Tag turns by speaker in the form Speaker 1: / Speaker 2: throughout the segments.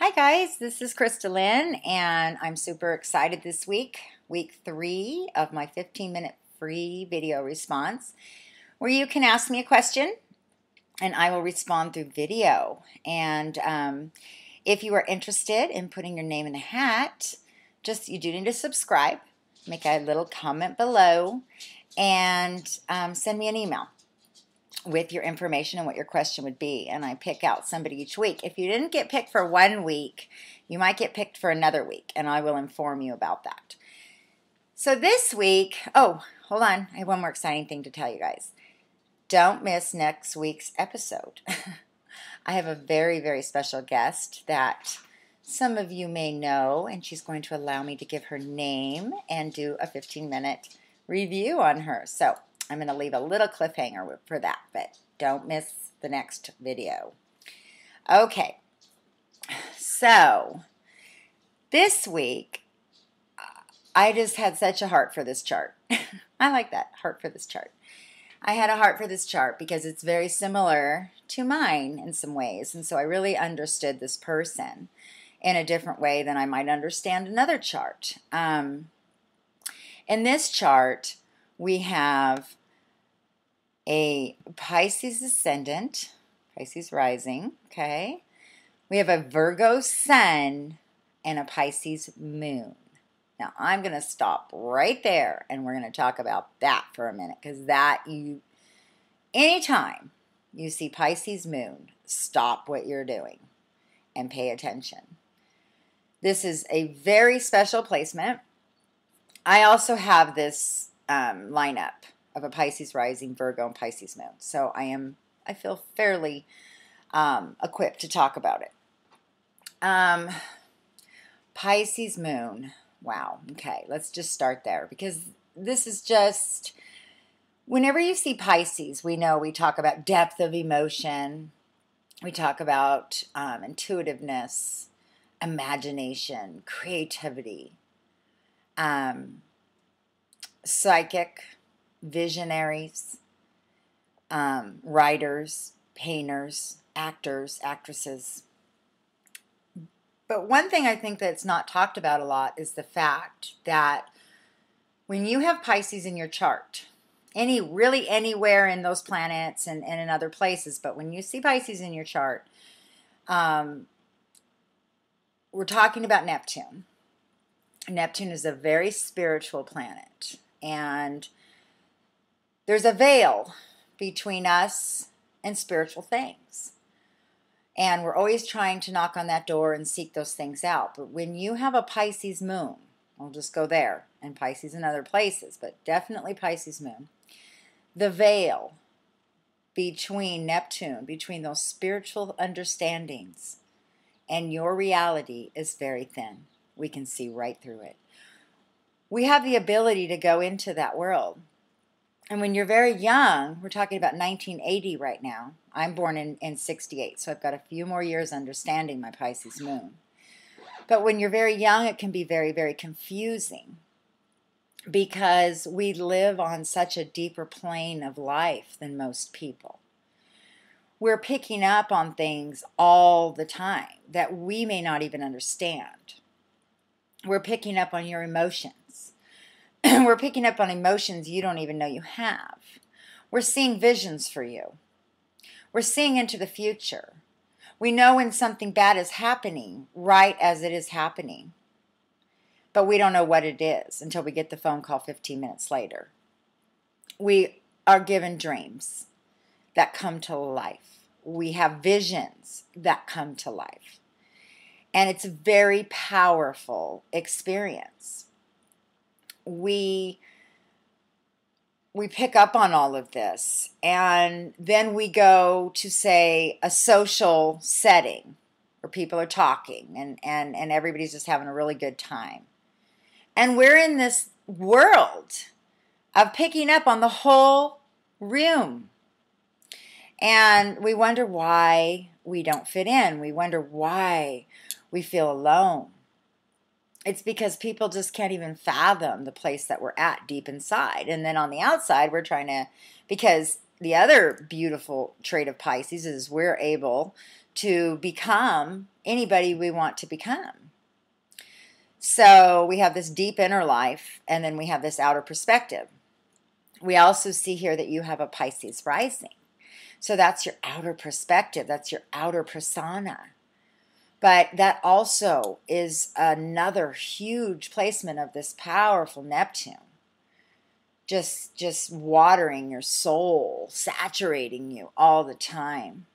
Speaker 1: Hi guys, this is Crystalline and I'm super excited this week, week 3 of my 15-minute free video response where you can ask me a question and I will respond through video. And if you are interested in putting your name in the hat, you do need to subscribe, make a little comment below, and send me an email with your information and what your question would be, and I pick out somebody each week. If you didn't get picked for 1 week, you might get picked for another week, and I will inform you about that. So this week, oh, hold on, I have one more exciting thing to tell you guys. Don't miss next week's episode. I have a very, very special guest that some of you may know, and she's going to allow me to give her name and do a 15-minute review on her. So I'm going to leave a little cliffhanger for that, but don't miss the next video. Okay, so this week, I just had such a heart for this chart. I like that, heart for this chart. I had a heart for this chart because it's very similar to mine in some ways, and so I really understood this person in a different way than I might understand another chart. In this chart, we have a Pisces Ascendant, Pisces Rising, okay? We have a Virgo Sun and a Pisces Moon. Now, I'm going to stop right there, and we're going to talk about that for a minute, because anytime you see Pisces Moon, stop what you're doing and pay attention. This is a very special placement. I also have this lineup of a Pisces Rising, Virgo, and Pisces Moon. So I feel fairly equipped to talk about it. Pisces Moon. Wow. Okay, let's just start there, because this is just, whenever you see Pisces, we talk about depth of emotion. We talk about intuitiveness, imagination, creativity, psychic, visionaries, writers, painters, actors, actresses. But one thing I think that's not talked about a lot is the fact that when you have Pisces in your chart, really anywhere in those planets and in other places, but when you see Pisces in your chart, we're talking about Neptune. Neptune is a very spiritual planet, and there's a veil between us and spiritual things. And we're always trying to knock on that door and seek those things out. But when you have a Pisces moon, I'll just go there, and Pisces in other places, but definitely Pisces moon, the veil between Neptune, between those spiritual understandings and your reality is very thin. We can see right through it. We have the ability to go into that world. And when you're very young, we're talking about 1980 right now. I'm born in 68, so I've got a few more years understanding my Pisces moon. But when you're very young, it can be very, very confusing, because we live on such a deeper plane of life than most people. We're picking up on things all the time that we may not even understand. We're picking up on your emotions. We're picking up on emotions you don't even know you have. We're seeing visions for you. We're seeing into the future. We know when something bad is happening right as it is happening. But we don't know what it is until we get the phone call 15 minutes later. We are given dreams that come to life. We have visions that come to life. And it's a very powerful experience. We pick up on all of this, and then we go to, say, a social setting where people are talking and everybody's just having a really good time. And we're in this world of picking up on the whole room. And we wonder why we don't fit in. We wonder why we feel alone. It's because people just can't even fathom the place that we're at deep inside. And then on the outside, we're trying to, because the other beautiful trait of Pisces is we're able to become anybody we want to become. So we have this deep inner life, and then we have this outer perspective. We also see here that you have a Pisces rising. So that's your outer perspective. That's your outer persona. But that also is another huge placement of this powerful Neptune. Just watering your soul, saturating you all the time.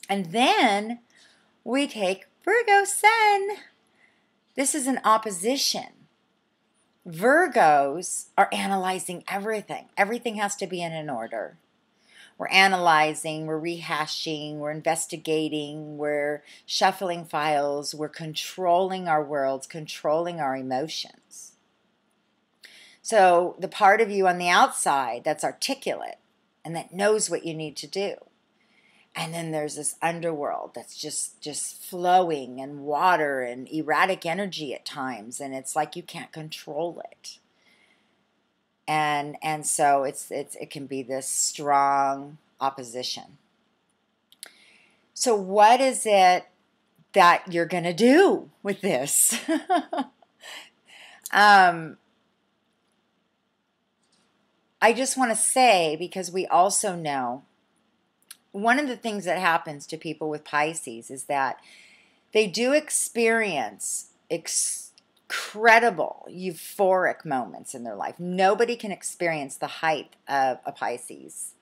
Speaker 1: And then we take Virgo Sun. This is an opposition. Virgos are analyzing everything. Everything has to be in an order. We're analyzing, we're rehashing, we're investigating, we're shuffling files, we're controlling our worlds, controlling our emotions. So the part of you on the outside that's articulate and that knows what you need to do. And then there's this underworld that's just flowing and water and erratic energy at times, and it's like you can't control it. And so it can be this strong opposition. So what is it that you're going to do with this? I just want to say, because we also know one of the things that happens to people with Pisces is that they do experience incredible euphoric moments in their life. Nobody can experience the height of a Pisces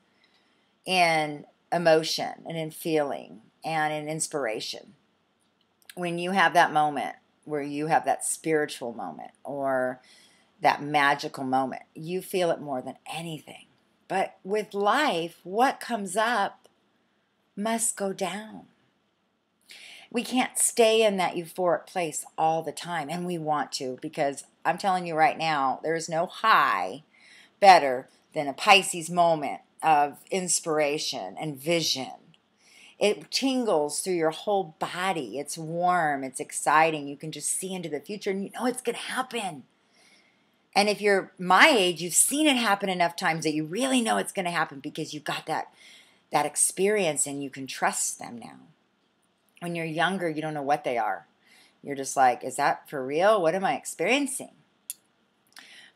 Speaker 1: in emotion and in feeling and in inspiration. When you have that moment where you have that spiritual moment or that magical moment, you feel it more than anything. But with life, what comes up must go down. We can't stay in that euphoric place all the time, and we want to, because I'm telling you right now, there is no high better than a Pisces moment of inspiration and vision. It tingles through your whole body. It's warm. It's exciting. You can just see into the future, and you know it's going to happen. And if you're my age, you've seen it happen enough times that you really know it's going to happen because you've got that experience and you can trust them now. When you're younger, you don't know what they are. You're just like, is that for real? What am I experiencing?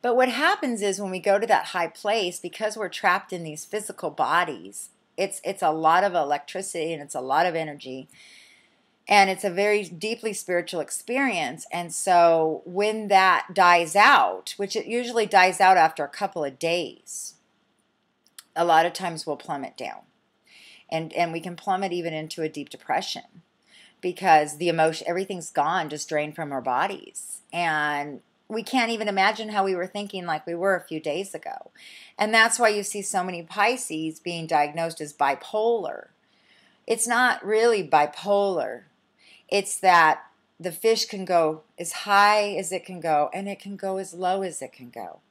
Speaker 1: But what happens is when we go to that high place, because we're trapped in these physical bodies, it's a lot of electricity and it's a lot of energy. And it's a very deeply spiritual experience. And so when that dies out, which it usually dies out after a couple of days, a lot of times we'll plummet down. And we can plummet even into a deep depression because the emotion, everything's gone, just drained from our bodies. And we can't even imagine how we were thinking like we were a few days ago. And that's why you see so many Pisces being diagnosed as bipolar. It's not really bipolar. It's that the fish can go as high as it can go, and it can go as low as it can go.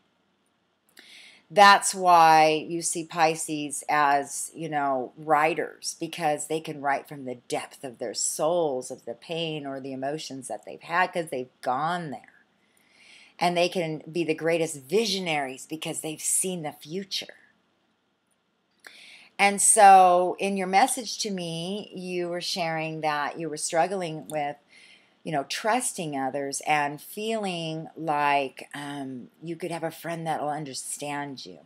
Speaker 1: That's why you see Pisces as, writers, because they can write from the depth of their souls, of the pain or the emotions that they've had, because they've gone there. And they can be the greatest visionaries because they've seen the future. And so in your message to me, you were sharing that you were struggling with trusting others and feeling like you could have a friend that will understand you.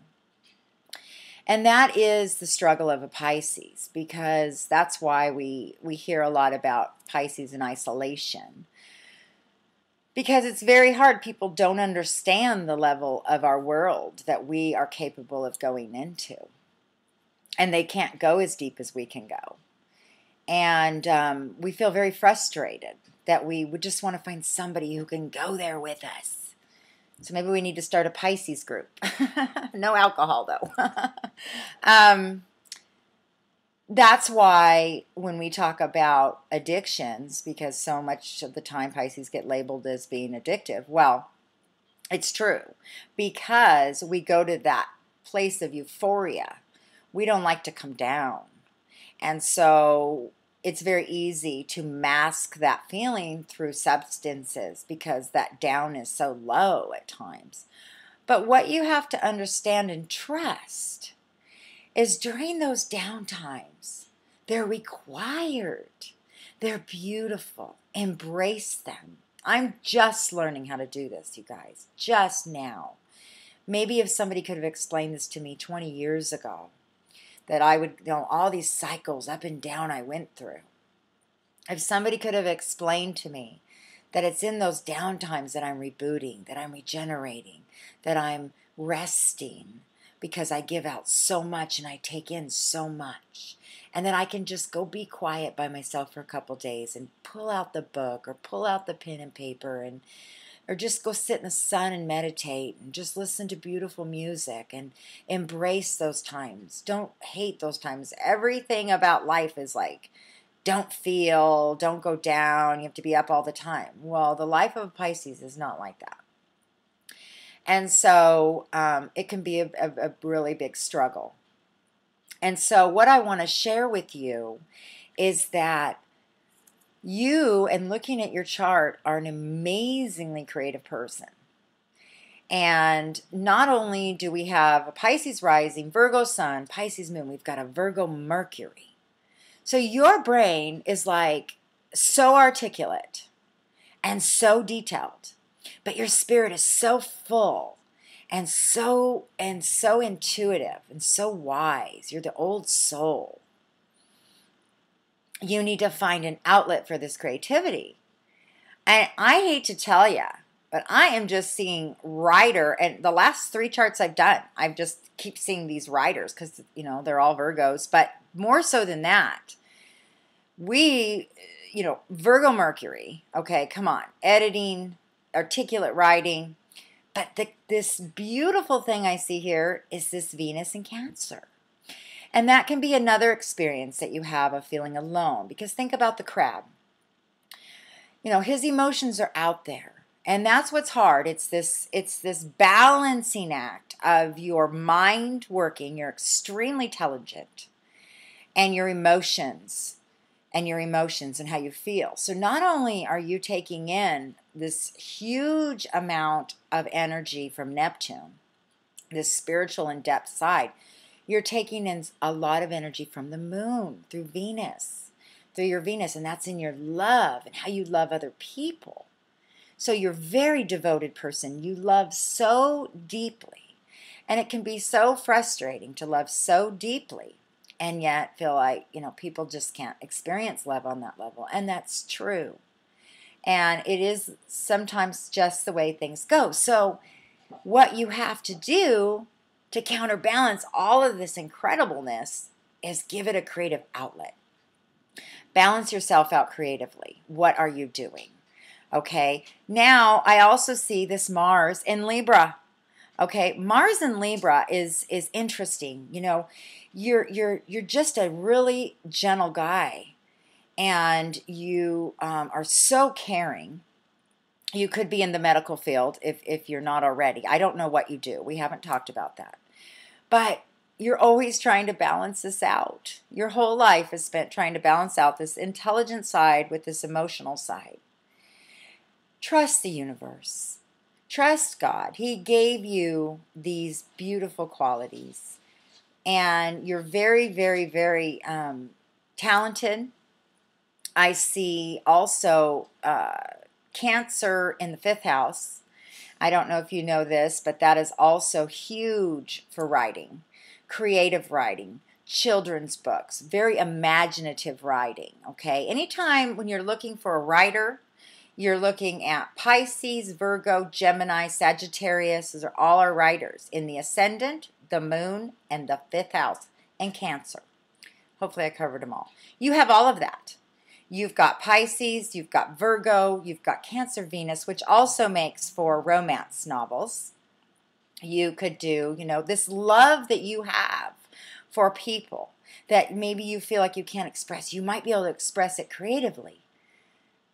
Speaker 1: And that is the struggle of a Pisces, because that's why we hear a lot about Pisces in isolation. Because it's very hard. People don't understand the level of our world that we are capable of going into. And they can't go as deep as we can go. And we feel very frustrated that we would just want to find somebody who can go there with us. So maybe we need to start a Pisces group. No alcohol, though. That's why when we talk about addictions, because so much of the time Pisces get labeled as being addictive, well, it's true. Because we go to that place of euphoria. We don't like to come down. And so it's very easy to mask that feeling through substances because that down is so low at times. But what you have to understand and trust is during those down times, They're required. They're beautiful. Embrace them. I'm just learning how to do this, you guys, just now. Maybe if somebody could have explained this to me 20 years ago, that I would know all these cycles up and down I went through. If somebody could have explained to me that it's in those down times that I'm rebooting, that I'm regenerating, that I'm resting, because I give out so much and I take in so much. And then I can just go be quiet by myself for a couple days and pull out the book or pull out the pen and paper or just go sit in the sun and meditate and just listen to beautiful music and embrace those times. Don't hate those times. Everything about life is like, don't feel, don't go down, you have to be up all the time. Well, the life of a Pisces is not like that. And so it can be a really big struggle. And so what I want to share with you is that you, and looking at your chart, are an amazingly creative person. And not only do we have a Pisces rising, Virgo sun, Pisces moon, we've got a Virgo Mercury. So your brain is like so articulate and so detailed, but your spirit is so full and so intuitive and so wise. You're the old soul. You need to find an outlet for this creativity. And I hate to tell you, but I am just seeing writer, and the last 3 charts I've done, I just keep seeing these writers because, you know, they're all Virgos, but more so than that, Virgo Mercury, okay, come on, editing, articulate writing, but this beautiful thing I see here is this Venus in Cancer. And that can be another experience that you have of feeling alone, because think about the crab. You know, his emotions are out there. And that's what's hard. It's this balancing act of your mind working, you're extremely intelligent, and your emotions and how you feel. So not only are you taking in this huge amount of energy from Neptune, this spiritual and depth side, you're taking in a lot of energy from the moon through your Venus, and that's in your love and how you love other people. So you're a very devoted person. You love so deeply. And it can be so frustrating to love so deeply and yet feel like, people just can't experience love on that level. And that's true. And it is sometimes just the way things go. So what you have to do to counterbalance all of this incredibleness is give it a creative outlet. Balance yourself out creatively. What are you doing? Okay, now I also see this Mars in Libra. Okay, Mars in Libra is interesting. You're just a really gentle guy, and you are so caring. You could be in the medical field if you're not already. I don't know what you do. We haven't talked about that. But you're always trying to balance this out. Your whole life is spent trying to balance out this intelligent side with this emotional side. Trust the universe. Trust God. He gave you these beautiful qualities. And you're very, very, very talented. I see also Cancer in the 5th house. I don't know if you know this, but that is also huge for writing, creative writing, children's books, very imaginative writing, okay? Anytime when you're looking for a writer, you're looking at Pisces, Virgo, Gemini, Sagittarius. Those are all our writers in the Ascendant, the Moon, and the 5th house, and Cancer. Hopefully I covered them all. You have all of that. You've got Pisces, you've got Virgo, you've got Cancer, Venus, which also makes for romance novels. You could do, this love that you have for people that maybe you feel like you can't express. You might be able to express it creatively.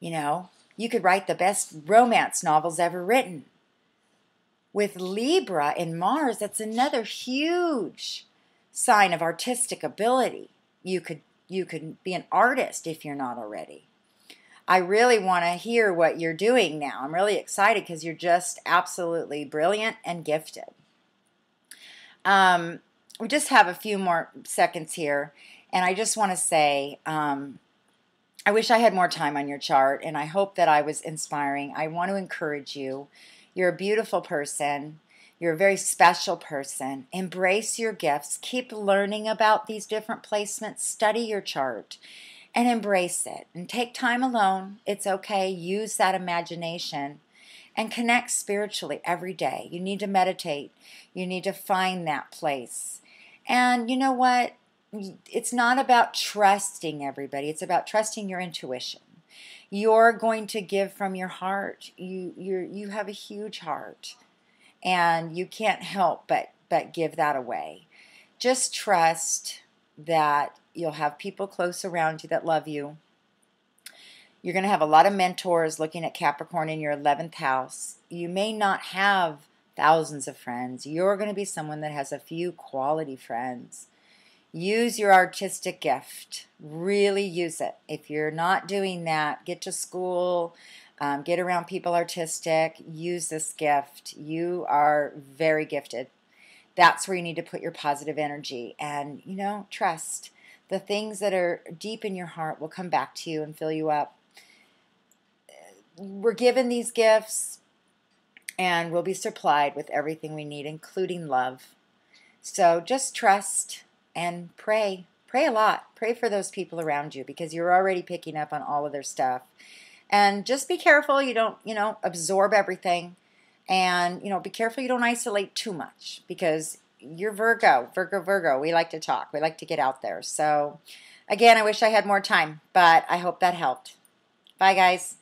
Speaker 1: You could write the best romance novels ever written. With Libra in Mars, that's another huge sign of artistic ability. You could be an artist if you're not already. I really want to hear what you're doing now. I'm really excited because you're just absolutely brilliant and gifted. We just have a few more seconds here. And I just want to say, I wish I had more time on your chart, and I hope that I was inspiring. I want to encourage you. You're a beautiful person. You're a very special person. Embrace your gifts. Keep learning about these different placements. Study your chart and embrace it. And take time alone. It's okay. Use that imagination and connect spiritually every day. You need to meditate. You need to find that place. And you know what? It's not about trusting everybody. It's about trusting your intuition. You're going to give from your heart. You have a huge heart, and you can't help but give that away. Just trust that you'll have people close around you that love you. You're going to have a lot of mentors looking at Capricorn in your 11th house. You may not have thousands of friends. You're going to be someone that has a few quality friends. Use your artistic gift. Really use it. If you're not doing that, get to school, get around people artistic, use this gift. You are very gifted. That's where you need to put your positive energy. And, trust. The things that are deep in your heart will come back to you and fill you up. We're given these gifts, and we'll be supplied with everything we need, including love. So just trust and pray. Pray a lot. Pray for those people around you, because you're already picking up on all of their stuff. And just be careful you don't, absorb everything. And, be careful you don't isolate too much, because you're Virgo. Virgo. We like to talk. We like to get out there. So, again, I wish I had more time, but I hope that helped. Bye, guys.